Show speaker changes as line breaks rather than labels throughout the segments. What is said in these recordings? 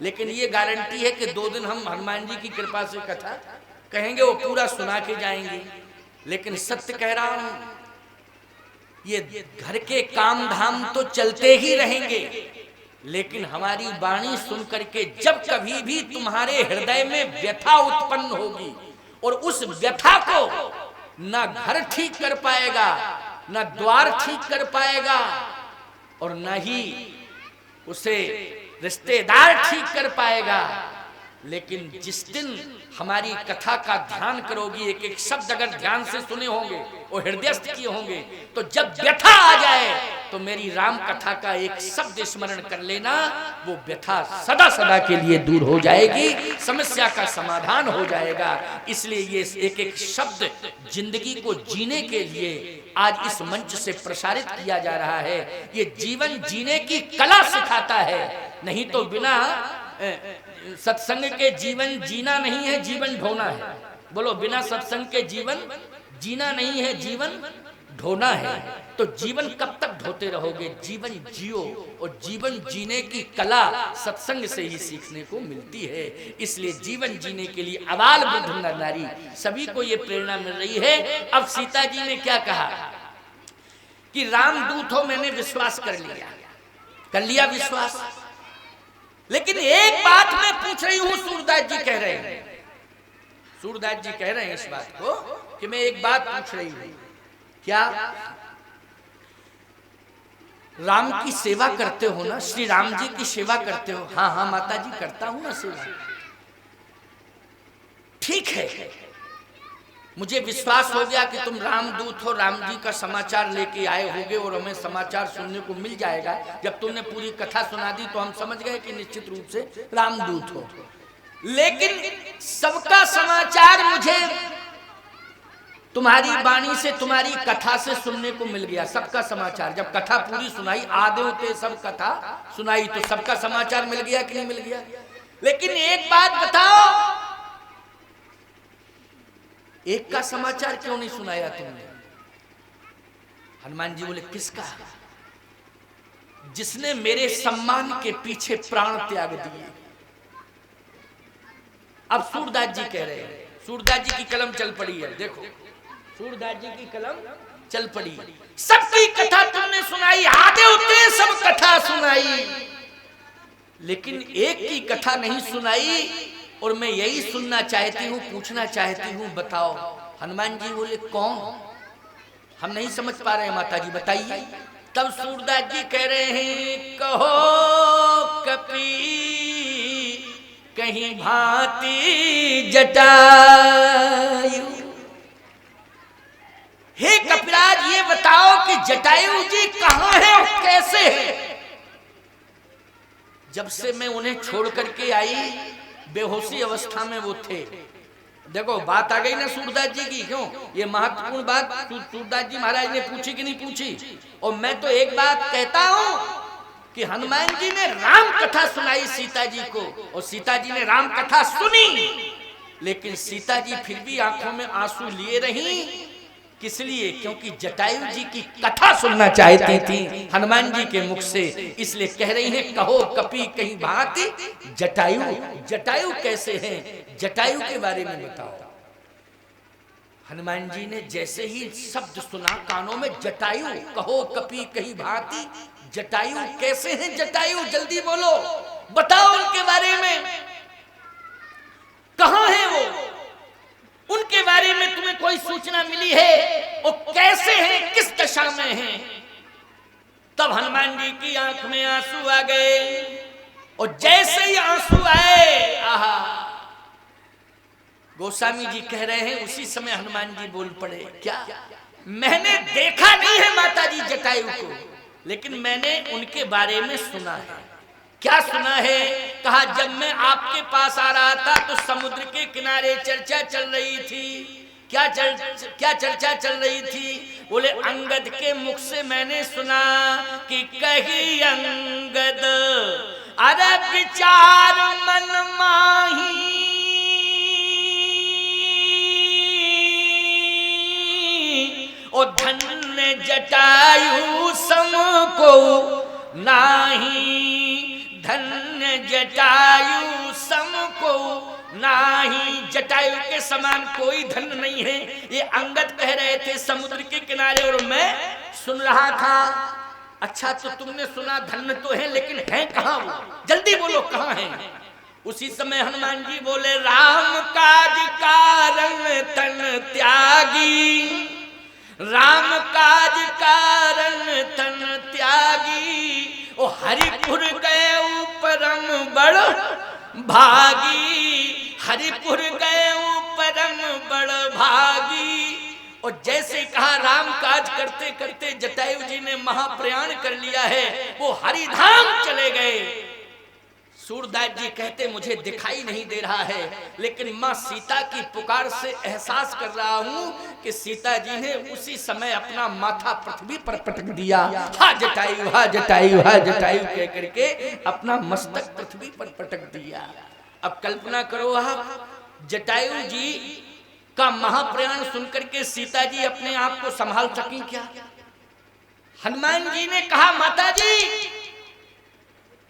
लेकिन ये गारंटी है कि 2 दिन हम हनुमान जी की कृपा से कथा कहेंगे, वो पूरा सुना के जाएंगे। लेकिन सत्य कह रहा हूं, ये घर के काम धाम तो चलते ही रहेंगे, लेकिन हमारी वाणी सुन करके जब कभी भी तुम्हारे हृदय में व्यथा उत्पन्न होगी और उस व्यथा को ना घर ठीक कर पाएगा, ना द्वार ठीक कर पाएगा, और न ही उसे रिश्तेदार ठीक कर पाएगा, लेकिन जिस दिन हमारी कथा का ध्यान करोगी, एक एक शब्द अगर ध्यान से सुने होंगे और हृदयस्थ किए होंगे, तो जब व्यथा आ जाए तो मेरी राम कथा का एक शब्द स्मरण कर लेना, वो व्यथा सदा सदा के लिए दूर हो जाएगी, समस्या का समाधान हो जाएगा। इसलिए ये एक एक शब्द जिंदगी को जीने के लिए आज इस मंच से प्रसारित किया जा रहा है। ये जीवन जीने की कला सिखाता है, नहीं तो बिना सत्संग के जीवन जीना नहीं है, जीवन ढोना है। बोलो, बिना सत्संग के जीवन जीना नहीं है, जीवन ढोना है। तो जीवन कब तक ढोते रहोगे? जीवन जियो, और जीवन जीने की कला सत्संग से ही सीखने को मिलती है। इसलिए जीवन जीने के लिए अबाल वृद्ध नर नारी सभी को ये प्रेरणा मिल रही है। अब सीता जी ने क्या कहा कि रामदूत हो, मैंने विश्वास कर लिया विश्वास, लेकिन एक बात मैं पूछ रही हूं। सूरदास जी कह रहे हैं इस बात को कि मैं एक बात पूछ रही हूं, क्या राम की सेवा करते हो ना? श्री राम जी की सेवा करते हो? हाँ हाँ माता जी, करता हूं ना सेवा। ठीक है, मुझे विश्वास हो गया कि तुम रामदूत हो, राम जी का समाचार लेके आए होगे और हमें समाचार सुनने को मिल जाएगा। जब तुमने पूरी कथा सुना दी तो हम समझ गए कि निश्चित रूप से रामदूत हो। लेकिन सबका समाचार मुझे तुम्हारी वाणी से, तुम्हारी कथा से सुनने को मिल गया। सबका समाचार, जब कथा पूरी सुनाई, आधे होते सब कथा सुनाई, तो सबका समाचार मिल गया कि नहीं मिल गया? लेकिन एक बात बताओ, एक का समाचार क्यों नहीं सुनाया तुमने? हनुमान जी बोले, किसका? जिसने मेरे सम्मान के पीछे प्राण त्याग दिए। अब सूरदास जी कह रहे हैं, सूरदास जी की कलम चल पड़ी है। देखो, सूरदास जी की कलम चल पड़ी। सबकी कथा तुमने सुनाई, आधे होते सब कथा सुनाई, लेकिन एक की कथा नहीं सुनाई। और मैं यही सुनना चाहती हूँ, पूछना चाहती हूँ, बताओ। हनुमान जी बोले, कौन? हम नहीं समझ पा रहे हैं माता जी, बताइए। तब सूरदास जी कह रहे हैं, कहो कपी कहीं भांति जटायु। हे कपिराज, ये बताओ कि जटायु जी कहाँ है और कैसे है? जब से मैं उन्हें छोड़ करके आई, बेहोशी अवस्था में वो थे। देखो, बात आ गई ना सूरदास जी की। क्यों? ये महत्वपूर्ण बात सूरदास जी महाराज ने पूछी कि नहीं पूछी? और मैं तो एक बात कहता हूं कि हनुमान जी ने राम कथा सुनाई सीता जी को, और सीता जी ने राम कथा सुनी, लेकिन सीता जी फिर भी आंखों में आंसू लिए रही। किस लिए? क्योंकि जटायु जी की कथा सुनना चाहती थी हनुमान जी के मुख से। इसलिए कह रही हैं, कहो कपि कहीं भांति जटायु। जटायु कैसे हैं? जटायु के बारे में बताओ। हनुमान जी ने जैसे ही शब्द सुना कानों में, जटायु, कहो कपि कहीं भांति जटायु कैसे हैं? जटायु जल्दी बोलो, बताओ उनके बारे में, कहां है वो? उनके बारे में तुम्हें कोई सूचना मिली है? वो कैसे हैं, किस दशा में हैं? तब हनुमान जी की आंख में आंसू आ गए, और जैसे ही आंसू आए, आहा, गोस्वामी जी कह रहे हैं, उसी समय हनुमान जी बोल पड़े, क्या? मैंने देखा नहीं है माता जी जटायु को, लेकिन मैंने उनके बारे में सुना है। क्या सुना है? कहा, जब मैं आपके पास आ रहा था तो समुद्र के किनारे चर्चा चल रही थी। क्या चर्चा चल रही थी? बोले, अंगद के मुख से मैंने सुना कि कही अंगद अरे विचार मन माही, और धन्य जटायु सम को नाही, धन्य जटायु सम को नाही, जटायु के समान कोई धन नहीं है। ये अंगद कह रहे थे समुद्र के किनारे और मैं सुन रहा था। अच्छा तो तुमने सुना धन तो है, लेकिन है कहां वो? जल्दी बोलो कहां है? उसी समय हनुमान जी बोले राम काज कारण तन त्यागी, राम काज कारण तन त्यागी, ओ हरिपुर गए परम बड़ भागी, हरिपुर गए परम बड़ भागी। और जैसे कहा राम काज करते करते जटायु जी ने महाप्रयाण कर लिया है, वो हरिधाम चले गए। सूरदास जी कहते मुझे दिखाई नहीं दे रहा है, लेकिन मां सीता की पुकार से एहसास कर रहा हूं कि सीता जी ने उसी समय अपना माथा पृथ्वी पर पटक दिया। हा जटायु हा जटायु हा जटायु कह करके अपना मस्तक पृथ्वी पर पटक दिया। अब कल्पना करो आप, जटायु जी का महाप्रयाण सुनकर के सीता जी अपने आप को संभाल सकी क्या? हनुमान जी ने कहा माता जी,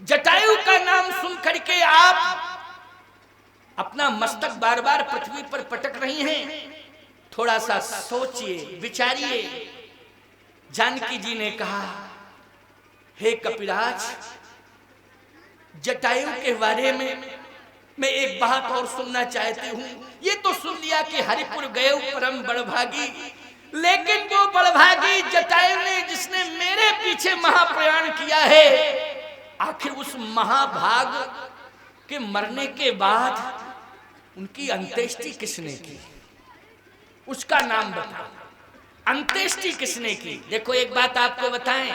जटायु का नाम सुन करके आप अपना मस्तक बार बार पृथ्वी पर पटक रही हैं, थोड़ा सा सोचिए विचारिए। जानकी जी ने कहा हे कपिराज, जटायु के बारे में मैं एक बात और सुनना चाहती हूँ। ये तो सुन लिया कि हरिपुर गए परम बड़भागी, लेकिन वो बड़भागी जटायु ने जिसने मेरे पीछे महाप्रयाण किया है, आखिर उस महाभाग के मरने के बाद उनकी अंत्येष्टि किसने की? उसका नाम बताओ, अंत्येष्टि किसने की? देखो एक बात आपको बताएं,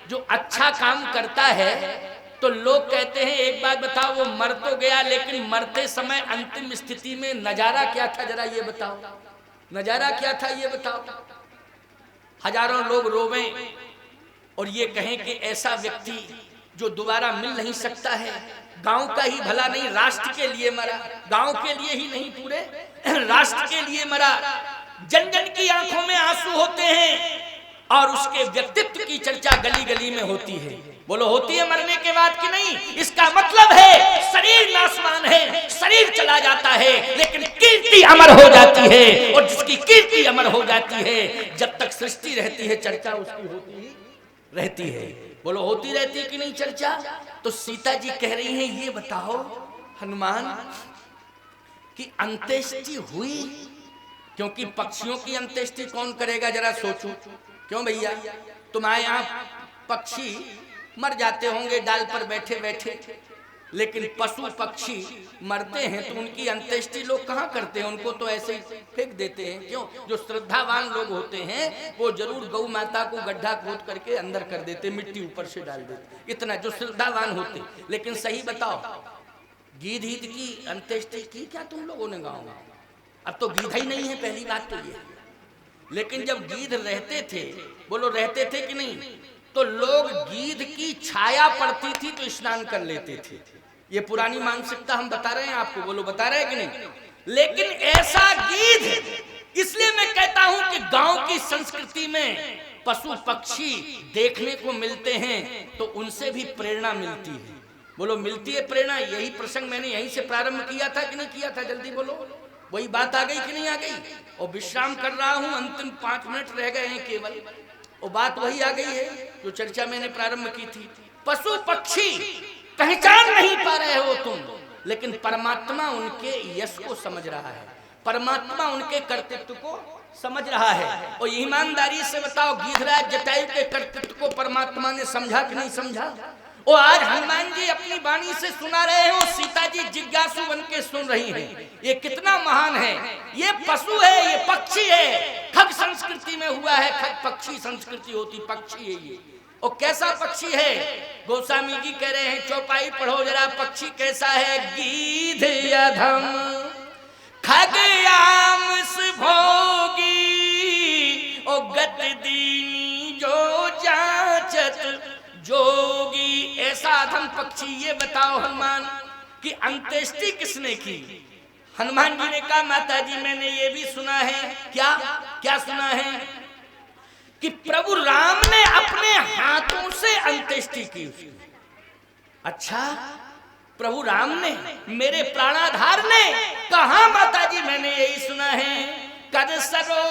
जो अच्छा काम करता है तो लोग कहते हैं एक बात बताओ, वो मर तो गया लेकिन मरते समय अंतिम स्थिति में नजारा क्या था, जरा ये बताओ, नजारा क्या था ये बताओ। हजारों लोग रोवें और ये कहें कि ऐसा व्यक्ति जो दोबारा मिल नहीं सकता है, गांव का ही भला नहीं राष्ट्र के लिए मरा, गांव के लिए ही नहीं पूरे राष्ट्र के लिए मरा। जन जन की आंखों में आंसू होते हैं और उसके व्यक्तित्व की चर्चा गली गली में होती है। बोलो होती है मरने के बाद कि नहीं? इसका मतलब है शरीर नाशवान है, शरीर चला जाता है लेकिन कीर्ति अमर हो जाती है, और जिसकी कीर्ति अमर हो जाती है जब तक सृष्टि रहती है चर्चा उसकी होती ही रहती है। बोलो होती रहती है कि नहीं चर्चा? तो सीता जी कह रही हैं ये बताओ हनुमान कि अंत्येष्टि हुई, क्योंकि पक्षियों की अंत्येष्टि कौन करेगा जरा सोचो। क्यों भैया, तुम्हारे यहाँ पक्षी मर जाते होंगे डाल पर बैठे बैठे, लेकिन पशु पक्षी मरते हैं तो उनकी अंत्येष्टि लोग कहाँ करते हैं? उनको तो ऐसे ही फेंक देते हैं। क्यों? जो श्रद्धावान लोग होते हैं वो जरूर गौ माता को गड्ढा खोद करके अंदर कर देते, मिट्टी ऊपर से डाल देते, इतना जो श्रद्धावान होते। लेकिन सही बताओ, गीध ईद की अंत्येष्टि की क्या तुम लोगों ने गाँव में? अब तो गीध ही नहीं है, पहली बात तो ये। लेकिन जब गीध रहते थे, बोलो रहते थे कि नहीं, तो लोग गीध की छाया पड़ती थी तो स्नान कर लेते थे। ये पुरानी मानसिकता हम बता रहे हैं आपको, बोलो बता रहे हैं कि नहीं? लेकिन ऐसा गीध, इसलिए मैं कहता हूं कि गांव की संस्कृति में पशु पक्षी देखने को मिलते हैं तो उनसे भी प्रेरणा मिलती है। बोलो मिलती है प्रेरणा? यही प्रसंग मैंने यहीं से प्रारंभ किया था कि नहीं किया था? जल्दी बोलो, वही बात आ गई कि नहीं आ गई? और विश्राम कर रहा हूं, अंतिम 5 मिनट रह गए हैं केवल, और बात वही आ गई है जो चर्चा मैंने प्रारंभ की थी। पशु पक्षी पहचान नहीं पा रहे हो तुम, लेकिन परमात्मा उनके यश को समझ रहा है, परमात्मा उनके कर्तृत्व को समझ रहा है। और ईमानदारी से बताओ, गीधराज जटायु के कर्तृत्व को परमात्मा ने समझा कि नहीं समझा? और आज हनुमान जी अपनी वाणी से सुना रहे हो, सीता जी जिज्ञासु बन के सुन रही हैं। ये कितना महान है! ये पशु है, ये पक्षी है, खग संस्कृति में हुआ है, खग पक्षी संस्कृति होती, पक्षी है ये। और कैसा पक्षी है? गोस्वामी जी कह रहे हैं, चौपाई पढ़ो जरा, पक्षी कैसा है? गीध अधम खगयामस भोगी, ओ गत दीनी जो जाचत जोगी। ऐसा अधम पक्षी। ये बताओ हनुमान कि अंत्येष्टि किसने की? हनुमान जी ने कहा माता जी मैंने ये भी सुना है। क्या क्या सुना है? कि प्रभु राम ने अपने हाथों से अंत्येष्टि की उसकी। अच्छा, प्रभु राम ने, मेरे प्राणाधार ने, कहा माता जी मैंने यही सुना है। कद सरो